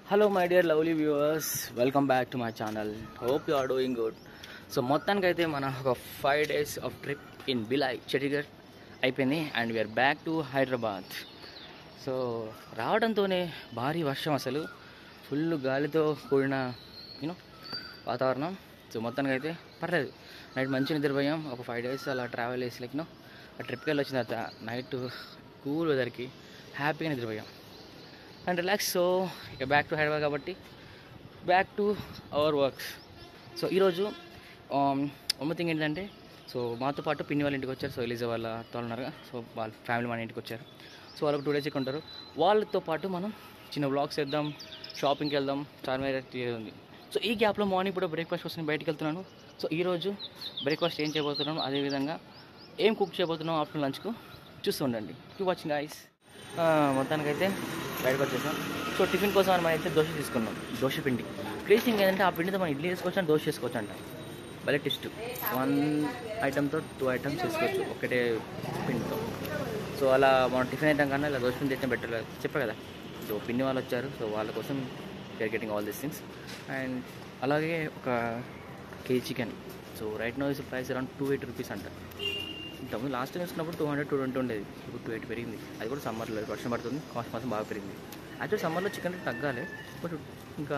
Hello my dear lovely viewers, welcome back to my channel. Hope you are doing good. So మొత్తానికైతే మన ఒక 5 days of trip in Bilai Chandigarh అయిపోయింది and we are back to Hyderabad. So రావడంతోనే భారీ వర్షం, అసలు full గాలితో కూడిన వాతావరణం. సో మొత్తానికైతే పర్లేదు, నైట్ మంచి నిద్రపోయాం. ఒక 5 days అలా ట్రావెల్ చేసి ఆ ట్రిప్కి వెళ్ళి వచ్చిన తర్వాత నైట్ కూల్ వెదర్కి హ్యాపీగా నిద్రపోయాం అండ్ రిలాక్స్. సో ఇక బ్యాక్ టు హైదరాబాద్ కాబట్టి back to our works. So ఈరోజు వన్ థింగ్ ఏంటంటే, సో మాతో పాటు పిన్ని వాళ్ళ ఇంటికి వచ్చారు. సో ఎలిజా వాళ్ళ తోలున్నారుగా, సో వాళ్ళ ఫ్యామిలీ మన ఇంటికి వచ్చారు. సో వాళ్ళకి 2 days ఇక్కడ ఉంటారు. వాళ్ళతో పాటు మనం చిన్న వ్లాగ్స్ వేద్దాం, షాపింగ్కి వెళ్దాం, చార్మినార్ ఉంది. సో ఈ గ్యాప్లో మార్నింగ్ కూడా బ్రేక్ఫాస్ట్ కోసం బయటకు వెళ్తున్నాను. సో ఈరోజు బ్రేక్ఫాస్ట్ ఏం చేయబోతున్నాను, అదేవిధంగా ఏం కుక్ చేయబోతున్నాం ఆఫ్టర్నూన్ లంచ్కు చూస్తూ ఉండండి. Keep watching guys. మొత్తానికైతే బయటకు వచ్చేసాం. సో టిఫిన్ కోసం మనం అయితే దోశ తీసుకున్నాం, దోశ పిండి. క్రేజింగ్ ఏంటంటే ఆ పిండితో మనం ఇడ్లీ చేసుకోవచ్చు అండ్ దోశ చేసుకోవచ్చు అంట. భలే టేస్ట్. 1 ఐటమ్తో 2 items చేసుకోవచ్చు ఒకటే పిండితో. సో అలా మనం టిఫిన్ ఐటమ్ కన్నా ఇలా దోశ పిండి తెచ్చిన బెటర్ చెప్పా కదా. సో పిన్ని వాళ్ళు వచ్చారు, సో వాళ్ళ కోసం we are getting all these things. And అలాగే ఒక KG chicken. So right now is price around 280 rupees అంట. ఇంతకుముందు లాస్ట్ టైం వేసుకున్నప్పుడు 200-220 ఉండేది, ఇప్పుడు 280 పెరిగింది. అది కూడా సమ్మర్లో వర్షం పడుతుంది, కాస్ట్ మాత్రం బాగా పెరిగింది. యాక్చువల్ సమ్మర్లో చికెన్ రేట్ తగ్గాలి, బట్ ఇంకా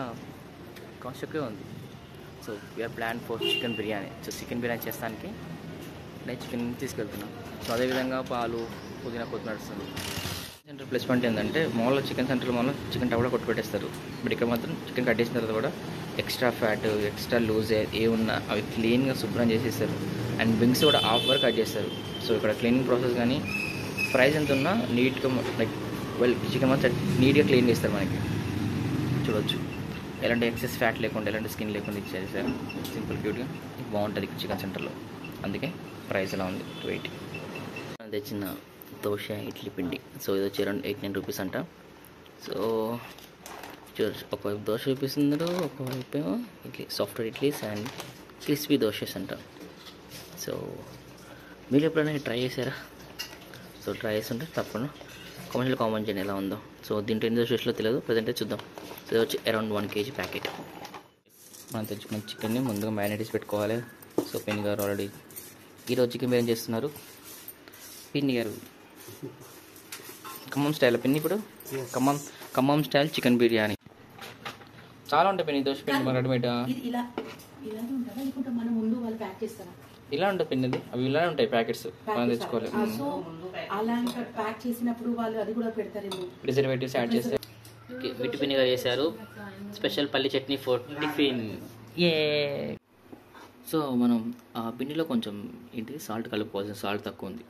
కాస్ట్ ఎక్కువే ఉంది. So we are plan for chicken biryani. So chicken biryani చేస్తానికి నేను చికెన్ తీసుకెళ్తున్నాను. సో అదేవిధంగా పాలు, పుదీనా, కొత్తిమీర నడుస్తుంది. సెంటర్ ప్లస్ పాయింట్ ఏంటంటే, మాల్లో చికెన్ సెంటర్లో మాల్లో చికెన్ టా కూడా కొట్టు పెట్టేస్తారు. బట్ ఇక్కడ మాత్రం చికెన్ కట్ చేసిన తర్వాత కూడా ఎక్స్ట్రా ఫ్యాట్, ఎక్స్ట్రా లూజ్ ఏ ఉన్నా అవి క్లీన్గా శుభ్రం చేసేస్తారు. అండ్ వింగ్స్ కూడా హాఫ్ వరకు కట్ చేస్తారు. సో ఇక్కడ క్లీనింగ్ ప్రాసెస్ కానీ ప్రైస్ ఎంత ఉన్నా నీట్గా లైక్ చికెన్ మాత్రం నీట్గా క్లీన్ చేస్తారు. మనకి చూడవచ్చు ఎలాంటి ఎక్సెస్ ఫ్యాట్ లేకుండా, ఎలాంటి స్కిన్ లేకుండా ఇచ్చేసారు. సింపుల్ క్యూట్గా బాగుంటుంది చికెన్ సెంటర్లో. అందుకే ప్రైస్ ఎలా ఉంది 280. తెచ్చిన దోశ ఇడ్లీ పిండి. సో ఇది వచ్చి అరౌండ్ 89 rupees అంట. సో చూడచ్చు, ఒకవైపు దోశ చూపిస్తున్నారు, ఒకవైపు ఏమో idli, software idlis and crispy dosas అంట. సో మీరు ఎప్పుడైనా ట్రై చేశారా? సో ట్రై చేస్తుంటే తప్పకుండా కామెంట్ చేయండి ఎలా ఉందో. సో దీంట్లో ఎన్ని దోశలో తెలియదు, ప్రజెంట్ చూద్దాం. సో ఇది వచ్చి అరౌండ్ 1 kg ప్యాకెట్. మనం తెచ్చుకున్న చికెన్ని ముందుగా మ్యారినేట్ పెట్టుకోవాలి. సో పిన్ని గారు ఆల్రెడీ ఈరోజు చికెన్ బిర్యానీ చేస్తున్నారు. పిన్ని గారు ఖమ్మం స్టైల్ పిన్ని, ఇప్పుడు ఖమ్మం స్టైల్ చికెన్ బిర్యానీ చాలా ఉంటాయి. పిన్ని దోశ పిండి మన రెడీమేడ్ ఇలా ఉంటుంది పిన్నిది, అవి ఇలానే ఉంటాయి ప్యాకెట్స్, మనం తెచ్చుకోవాలి. ప్రిజర్వేటివ్స్ యాడ్ చేస్తే విటి పిన్ని గారు చేశారు స్పెషల్ పల్లి chutney for tiffin. A so మనం ఆ పిండిలో కొంచెం ఏంటిది సాల్ట్ కలుపుకోవాల్సిన, సాల్ట్ తక్కువ ఉంది.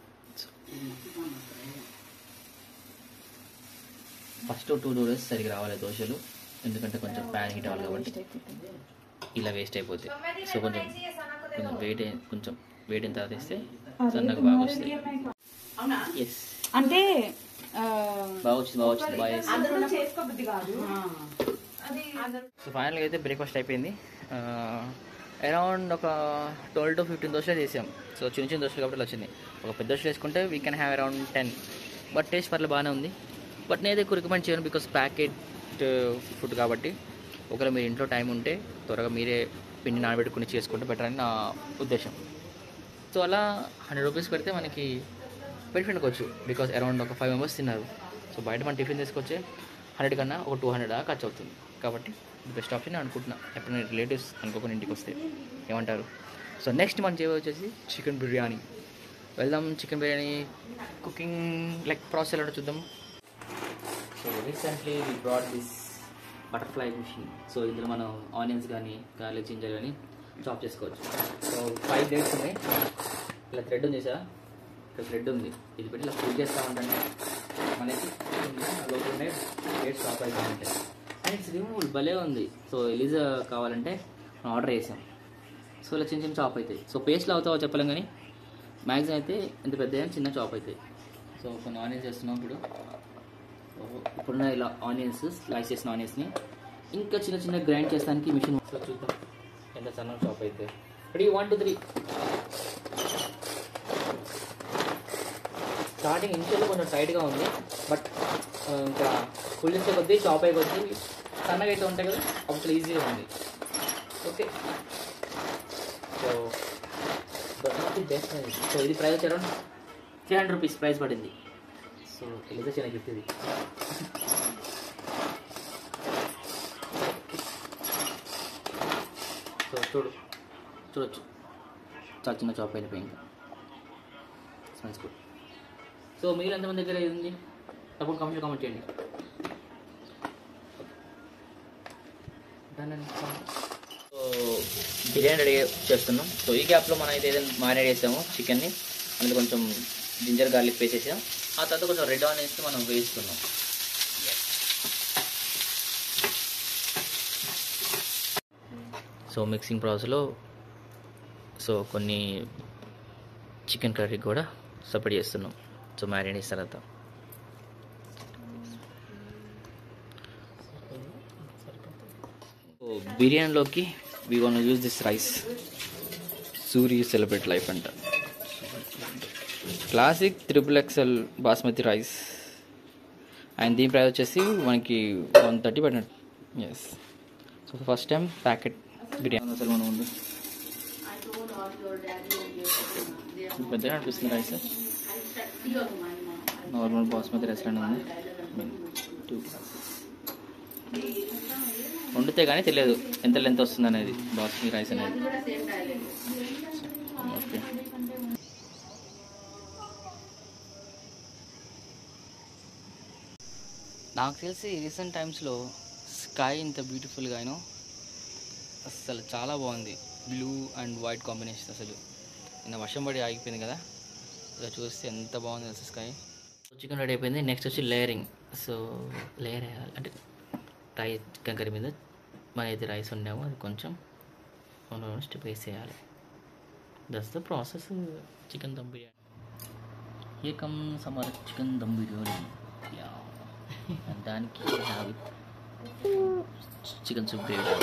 ఫస్ట్ 2 days సరిగ్గా రావాలి దోశలు, ఎందుకంటే కొంచెం ప్యాన్ హీట్ అవ్వాలి కాబట్టి. ఇలా వేస్ట్ అయిపోతాయి. సో కొంచెం వెయిట్ అయిన తర్వాత వేస్తే సన్నగా బాగా వస్తాయి. ఎస్ అంటే బాగా వచ్చింది బాగా. సో ఫైనల్గా అయితే బ్రేక్ఫాస్ట్ అయిపోయింది. అరౌండ్ ఒక 12 to 15 దోశలు చేసాం. సో చిన్న దోశలు కాబట్టి వచ్చింది. ఒక పెద్ద దోశలు వేసుకుంటే we can have around 10. But taste పర్లేదు బాగానే ఉంది. బట్ నేనైతే ఎక్కువ రికమెండ్ చేయను, బికాస్ ప్యాకెట్ ఫుడ్ కాబట్టి. ఒకవేళ మీరు ఇంట్లో టైం ఉంటే త్వరగా మీరే పిండి నానబెట్టుకుని చేసుకుంటే బెటర్ అని నా ఉద్దేశం. సో అలా 100 rupees పెడితే మనకి బెనిఫిట్ అనుకోవచ్చు, బికాస్ అరౌండ్ ఒక 5 members తిన్నారు. సో బయట మనం టిఫిన్ తీసుకొచ్చే 100 కన్నా ఒక 200 దాకా ఖర్చు అవుతుంది. కాబట్టి బెస్ట్ ఆప్షన్ అనుకుంటున్నా ఎప్పుడైనా రిలేటివ్స్ అనుకోకుండా ఇంటికి వస్తే. ఏమంటారు? సో నెక్స్ట్ మనం వచ్చేసి చికెన్ బిర్యానీ. వెళ్దాం chicken biryani cooking like process ఎలా చూద్దాం. So recently we brought this butterfly machine. So ఇందులో మనం ఆనియన్స్ కానీ గార్లిక్, జింజర్ కానీ చాప్ చేసుకోవచ్చు. సో 5 blades ఉన్నాయి. ఇలా థ్రెడ్ ఉంది సార్, ఇక్కడ థ్రెడ్ ఉంది. ఇది పెట్టి ఇలా ఫుల్ చేస్తూ ఉంటాను మనకి లోపల బ్లేడ్స్ చాప్ అవుతూ ఉంటాయి. అండ్ ఇట్స్ రిమూవల్ భలే ఉంది. సో ఎలిజా కావాలంటే మనం ఆర్డర్ చేసాం. సో ఇలా చిన్న చాప్ అవుతాయి. సో పేస్ట్లో అవుతావో చెప్పలేం కానీ మ్యాక్సిమం అయితే ఎంత పెద్ద చిన్న చాప్ అవుతాయి. సో కొన్ని ఆనియన్స్ చేస్తున్నాం ఇప్పుడున్న ఇలా ఆనియన్స్ స్లైస్ చేసిన ఆనియన్స్ని ఇంకా చిన్న గ్రైండ్ చేస్తానికి మిషన్ చూద్దాం ఎంత సన్న చాప్ అయితే. రెడీ 1 2 3. స్టార్టింగ్ ఇనిషియల్ కొంచెం టైట్గా ఉంది, బట్ ఇంకా ఫుల్ చేసే కొద్దీ చాప్ అయ్యే కొద్దీ సన్నగా అయితే ఉంటాయి కదా అప్పుడు ఈజీగా ఉంది. Okay, so best. సో ఇది ప్రైస్ వచ్చి అరౌండ్ 300 రూపీస్ ప్రైస్ పడింది. సో తెలియదు చిన్న గిఫ్ట్ ఇది. సో చూడొచ్చు చాలా చిన్న చాప్ అయిపోయింది. Smells good. సో మీరు ఎంతమంది దగ్గర ఇది ఉంది తప్పకుండా కామెంట్ చేయండి. సో బిర్యానీ రెడీ చేస్తున్నాం. సో ఈ గ్యాప్లో మనం అయితే ఏదైనా మ్యారినేట్ చేసాము చికెన్ని, అందులో కొంచెం జింజర్ గార్లిక్ పేస్ట్ వేసాం. ఆ తర్వాత కొంచెం రెడ్ ఆనియన్స్ మనం వేస్తున్నాం. సో మిక్సింగ్ ప్రాసెస్లో సో కొన్ని చికెన్ కర్రీ కూడా సపరేట్ చేస్తున్నాం. సో మ్యారినేట్ చేసిన తర్వాత బిర్యానీలోకి we want use this rice. సూరి సెలబ్రేట్ లైఫ్ అంట, classic XXL basmati rice. And దీని ప్రైస్ వచ్చేసి మనకి 130 పడినట్టు. Yes, so first time packet biryani అసలు మనం ఉంది. పెద్దగా అనిపిస్తుంది రైస్. నార్మల్ బాస్మతి రైస్ లాంటి ఉంది. 2 వండితే కానీ తెలియదు ఎంత లెంత్ వస్తుంది అనేది బాస్మతి రైస్ అనేది. ఓకే, నాకు తెలిసి రీసెంట్ టైమ్స్లో స్కై ఇంత బ్యూటిఫుల్గా అసలు చాలా బాగుంది. Blue and white combination. అసలు నిన్న వర్షం పడి ఆగిపోయింది కదా, ఇలా చూస్తే ఎంత బాగుంది అసలు స్కై. చికెన్ రెడీ అయిపోయింది. నెక్స్ట్ వచ్చి లేయరింగ్. సో లేయర్ వేయాలి అంటే రైస్ చికెన్ కర్రీ మీద మన అయితే రైస్ ఉండామో అది కొంచెం స్టెప్ వేసేయాలి. That's the process. Chicken dum biryani. Here comes our chicken dum biryani. దానికి chicken soup gravy.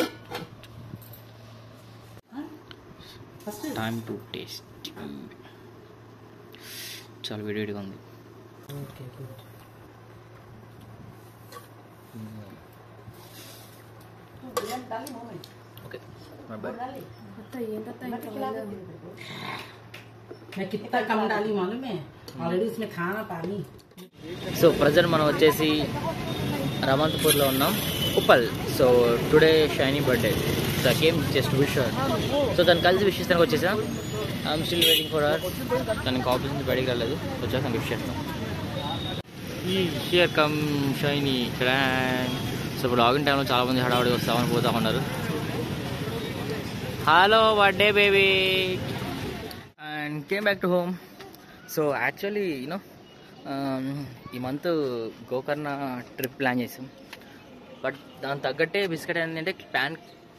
Time to taste. చాలా వేడివేడిగా ఉంది. ओके मैं कितना कम डाली मालूम है, ऑलरेडी इसमें खाना पानी. సో ప్రజెంట్ మనం వచ్చేసి రమంతపూర్లో ఉన్నాం, Uppal. So today Shiny birthday. So came just wish. So తను కలిసి విష్ చేస్తానికి వచ్చేసాం. I'm still waiting for her. తనకి ఆఫీస్ నుంచి బయటికి రాలేదు, వచ్చాక విష్ చేస్తాం. హియర్ కమ్ షైనీ క్రాంగ్. సో ఇప్పుడు లాగిన్ టైంలో చాలామంది హడావుడి వస్తామని పోతా ఉన్నారు. Hello birthday baby. And came back to home. So actually ఈ మంత్ గోకర్ణ ట్రిప్ ప్లాన్ చేసాం. బట్ దాని తగ్గట్టే బిస్కెట్ ఏంటంటే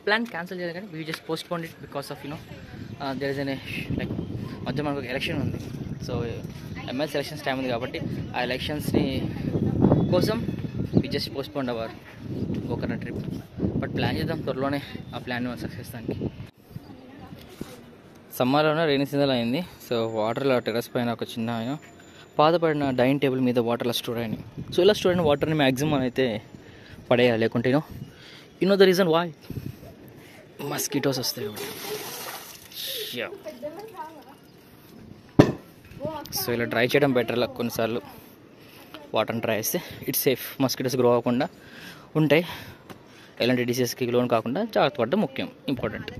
ప్లాన్ క్యాన్సిల్ చేయాలి, కానీ we just postpone it because of there is an like మధ్య మనకు ఒక ఎలక్షన్ ఉంది. సో ఎమ్మెల్సీ ఎలక్షన్స్ టైం ఉంది కాబట్టి ఆ ఎలక్షన్స్ని కోసం we just postpone our Gokarna trip. But plan చేద్దాం త్వరలోనే ఆ ప్లాన్ సక్సెస్ దానికి. సమ్మర్లోనే రైనీ సీజన్ అయింది. సో వాటర్లో టెర్రస్ పైన ఒక చిన్న పాతపడిన డైనింగ్ టేబుల్ మీద వాటర్లో స్టోర్ అయినాయి. సో ఇలా స్టోర్ అయిన వాటర్ని మ్యాక్సిమం అయితే పడేయాలి, లేకుంటే you know the reason why mosquitoes వస్తాయి కాబట్టి. సో ఇలా డ్రై చేయడం బెటర్. కొన్నిసార్లు వాటర్ని డ్రై చేస్తే ఇట్స్ సేఫ్, మస్కిటోస్ గ్రో అవ్వకుండా ఉంటాయి. ఎలాంటి డిసీజెస్కి లోన్ కాకుండా జాగ్రత్త పడడం ముఖ్యం, ఇంపార్టెంట్.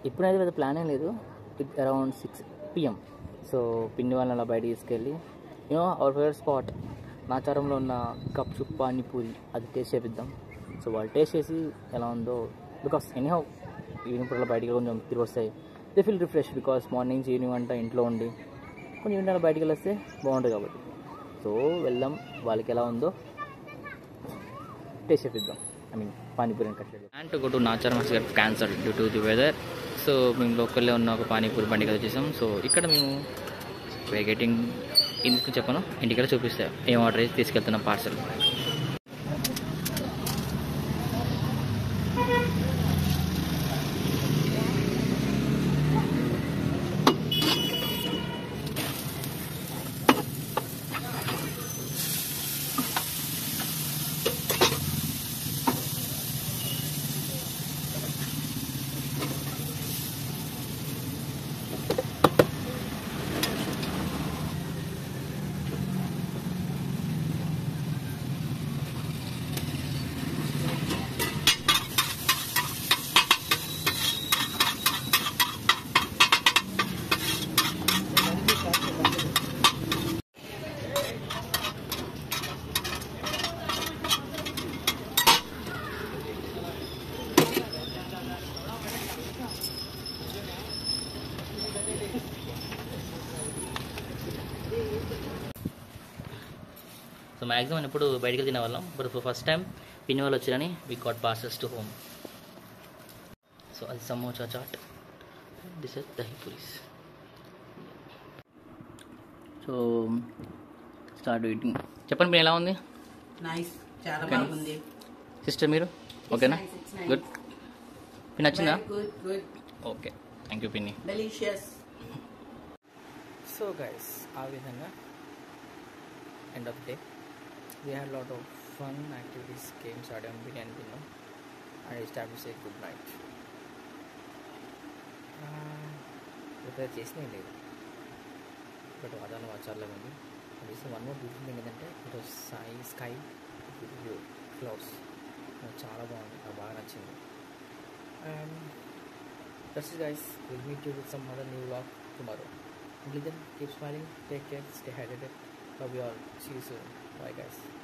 ఇప్పుడైతే పెద్ద ప్లాన్ ఏం లేదు. It around 6 PM. సో పిండి వాళ్ళని అలా బయట తీసుకెళ్ళి అవర్ ఫేవరెట్ స్పాట్ నాచారంలో ఉన్న గప్చుప్ పానీపూరి అది టేస్ట్ చేపిద్దాం. సో వాళ్ళు టేస్ట్ చేసి ఎలా ఉందో, బికాస్ ఎనీహౌ ఈవినింగ్ పూట బయటికి కొంచెం తిరిగి వస్తాయి. They feel refresh because morning evening అంతా ఇంట్లో ఉండి కొంచెం ఈవినింగ్ అలా బయటికి వెళ్ళొస్తే బాగుంటుంది కాబట్టి. సో వెళ్దాం, వాళ్ళకి ఎలా ఉందో టేస్ట్ చేపిద్దాం. ఐ మీన్ పానీపూరి కట్లేదు. And to go to Nacharam has got cancelled due to the weather. So మేము లోకల్లో ఉన్న ఒక పానీపూరి బండికి వచ్చేసాం. సో ఇక్కడ మేము గెటింగ్ ఇందుకు చెప్పను, ఇంటికి చూపిస్తా ఏం ఆర్డర్ చేసి తీసుకెళ్తున్నాం పార్సల్. మ్యాక్సిమం ఎప్పుడు బయటికి తినే వాళ్ళం, బట్ ఫస్ట్ టైం పిన్ని వాళ్ళు వచ్చారని we got parcels to home. So అది samosa chaat, this is dahi puris. So start eating. చెప్పండి పిన్ని ఎలా ఉంది? నైస్, చాలా Okay. బాగుంది. సిస్టర్ మీరు ఓకేనా? It's nice. గుడ్. పిన్ని నచ్చిందా? Good good, okay, thank you పిన్ని. డెలిషియస్. సో గైస్, ఆ విధంగా end of day we had lot of fun activities, games ఆడాం, బిర్యానీ తిన్నాం and start to say good night. Prepare చేసినే లేదు, బట్ వాతావరణం చాలా ఉంది. వన్ మోర్ బ్యూటిఫుల్ థింగ్ ఏంటంటే ఈరోజు స్కై వ్యూ క్లౌడ్స్ నాకు చాలా బాగుంది, నాకు బాగా నచ్చింది. And that's it guys, will meet you with some other new vlog tomorrow. Until then, keep smiling, take care, stay hydrated. Love you all. See you soon. Bye guys.